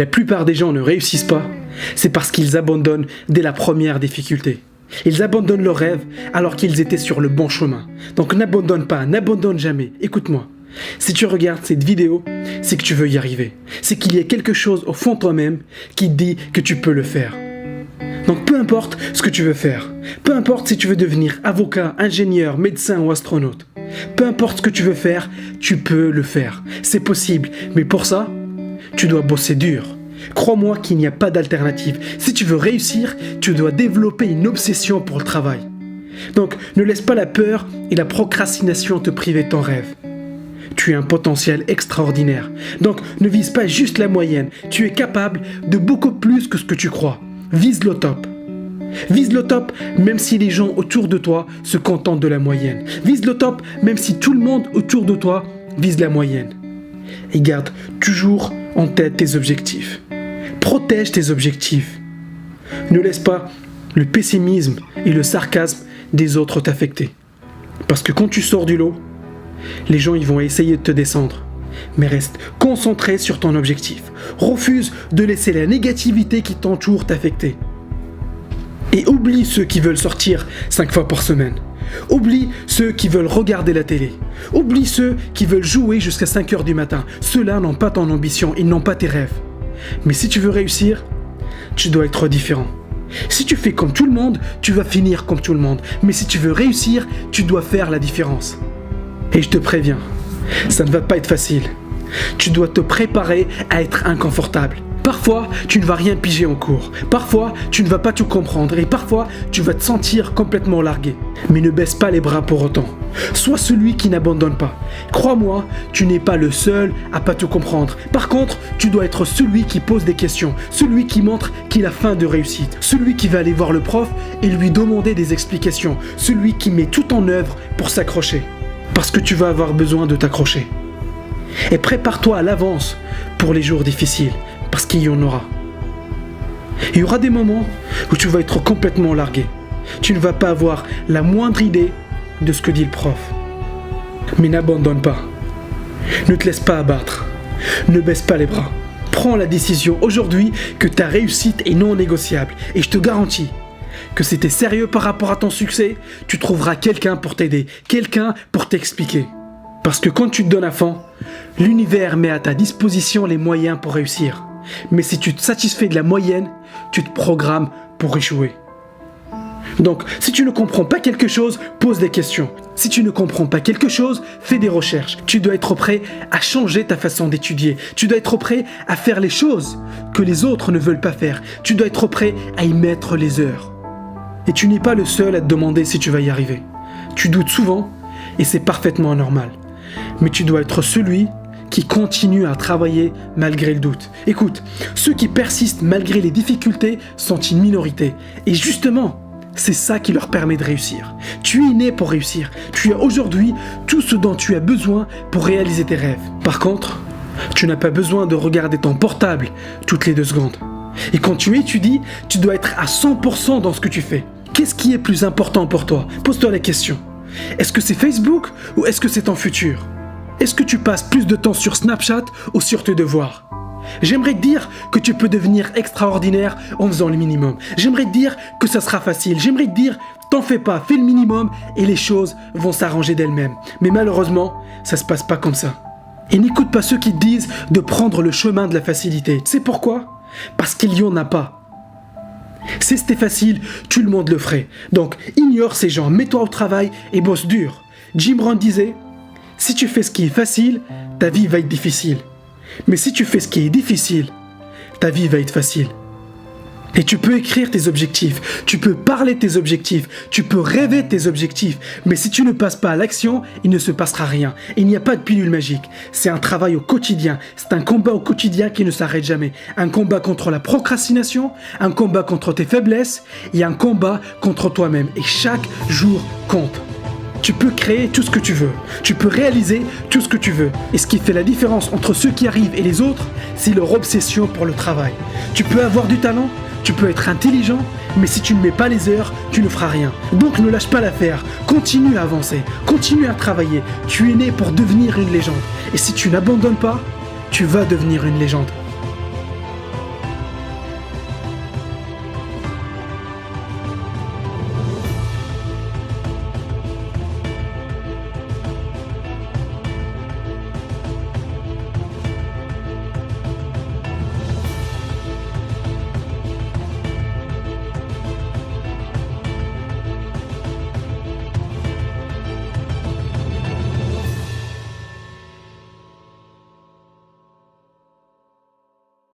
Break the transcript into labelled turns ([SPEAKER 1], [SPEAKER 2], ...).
[SPEAKER 1] La plupart des gens ne réussissent pas, c'est parce qu'ils abandonnent dès la première difficulté. Ils abandonnent leurs rêves alors qu'ils étaient sur le bon chemin. Donc n'abandonne pas, n'abandonne jamais. Écoute-moi, si tu regardes cette vidéo, c'est que tu veux y arriver. C'est qu'il y a quelque chose au fond de toi-même qui te dit que tu peux le faire. Donc peu importe ce que tu veux faire, peu importe si tu veux devenir avocat, ingénieur, médecin ou astronaute, peu importe ce que tu veux faire, tu peux le faire. C'est possible, mais pour ça, tu dois bosser dur. Crois-moi qu'il n'y a pas d'alternative. Si tu veux réussir, tu dois développer une obsession pour le travail. Donc, ne laisse pas la peur et la procrastination te priver de ton rêve. Tu as un potentiel extraordinaire. Donc, ne vise pas juste la moyenne. Tu es capable de beaucoup plus que ce que tu crois. Vise le top. Vise le top même si les gens autour de toi se contentent de la moyenne. Vise le top même si tout le monde autour de toi vise la moyenne. Et garde toujours en tête tes objectifs. Protège tes objectifs. Ne laisse pas le pessimisme et le sarcasme des autres t'affecter. Parce que quand tu sors du lot, les gens ils vont essayer de te descendre. Mais reste concentré sur ton objectif. Refuse de laisser la négativité qui t'entoure t'affecter. Et oublie ceux qui veulent sortir 5 fois par semaine. Oublie ceux qui veulent regarder la télé. Oublie ceux qui veulent jouer jusqu'à 5 heures du matin. Ceux-là n'ont pas ton ambition, ils n'ont pas tes rêves. Mais si tu veux réussir, tu dois être différent. Si tu fais comme tout le monde, tu vas finir comme tout le monde. Mais si tu veux réussir, tu dois faire la différence. Et je te préviens, ça ne va pas être facile. Tu dois te préparer à être inconfortable. Parfois, tu ne vas rien piger en cours. Parfois, tu ne vas pas tout comprendre. Et parfois, tu vas te sentir complètement largué. Mais ne baisse pas les bras pour autant. Sois celui qui n'abandonne pas. Crois-moi, tu n'es pas le seul à pas tout comprendre. Par contre, tu dois être celui qui pose des questions. Celui qui montre qu'il a faim de réussite. Celui qui va aller voir le prof et lui demander des explications. Celui qui met tout en œuvre pour s'accrocher. Parce que tu vas avoir besoin de t'accrocher. Et prépare-toi à l'avance pour les jours difficiles. Parce qu'il y en aura. Il y aura des moments où tu vas être complètement largué. Tu ne vas pas avoir la moindre idée de ce que dit le prof. Mais n'abandonne pas. Ne te laisse pas abattre. Ne baisse pas les bras. Prends la décision aujourd'hui que ta réussite est non négociable. Et je te garantis que si tu es sérieux par rapport à ton succès, tu trouveras quelqu'un pour t'aider, quelqu'un pour t'expliquer. Parce que quand tu te donnes à fond, l'univers met à ta disposition les moyens pour réussir. Mais si tu te satisfais de la moyenne, tu te programmes pour échouer. Donc, si tu ne comprends pas quelque chose, pose des questions. Si tu ne comprends pas quelque chose, fais des recherches. Tu dois être prêt à changer ta façon d'étudier. Tu dois être prêt à faire les choses que les autres ne veulent pas faire. Tu dois être prêt à y mettre les heures. Et tu n'es pas le seul à te demander si tu vas y arriver. Tu doutes souvent et c'est parfaitement normal. Mais tu dois être celui qui continue à travailler malgré le doute. Écoute, ceux qui persistent malgré les difficultés sont une minorité. Et justement, c'est ça qui leur permet de réussir. Tu es né pour réussir. Tu as aujourd'hui tout ce dont tu as besoin pour réaliser tes rêves. Par contre, tu n'as pas besoin de regarder ton portable toutes les 2 secondes. Et quand tu étudies, tu dois être à 100% dans ce que tu fais. Qu'est-ce qui est plus important pour toi? Pose-toi la question. Est-ce que c'est Facebook ou est-ce que c'est ton futur? Est-ce que tu passes plus de temps sur Snapchat ou sur tes devoirs? J'aimerais te dire que tu peux devenir extraordinaire en faisant le minimum. J'aimerais te dire que ça sera facile. J'aimerais te dire, t'en fais pas, fais le minimum et les choses vont s'arranger d'elles-mêmes. Mais malheureusement, ça se passe pas comme ça. Et n'écoute pas ceux qui te disent de prendre le chemin de la facilité. Tu sais pourquoi? Parce qu'il y en a pas. Si c'était facile, tout le monde le ferait. Donc, ignore ces gens, mets-toi au travail et bosse dur. Jim Rohn disait, si tu fais ce qui est facile, ta vie va être difficile. Mais si tu fais ce qui est difficile, ta vie va être facile. Et tu peux écrire tes objectifs, tu peux parler de tes objectifs, tu peux rêver de tes objectifs. Mais si tu ne passes pas à l'action, il ne se passera rien. Il n'y a pas de pilule magique. C'est un travail au quotidien. C'est un combat au quotidien qui ne s'arrête jamais. Un combat contre la procrastination, un combat contre tes faiblesses et un combat contre toi-même. Et chaque jour compte. Tu peux créer tout ce que tu veux. Tu peux réaliser tout ce que tu veux. Et ce qui fait la différence entre ceux qui arrivent et les autres, c'est leur obsession pour le travail. Tu peux avoir du talent, tu peux être intelligent, mais si tu ne mets pas les heures, tu ne feras rien. Donc ne lâche pas l'affaire. Continue à avancer. Continue à travailler. Tu es né pour devenir une légende. Et si tu n'abandonnes pas, tu vas devenir une légende.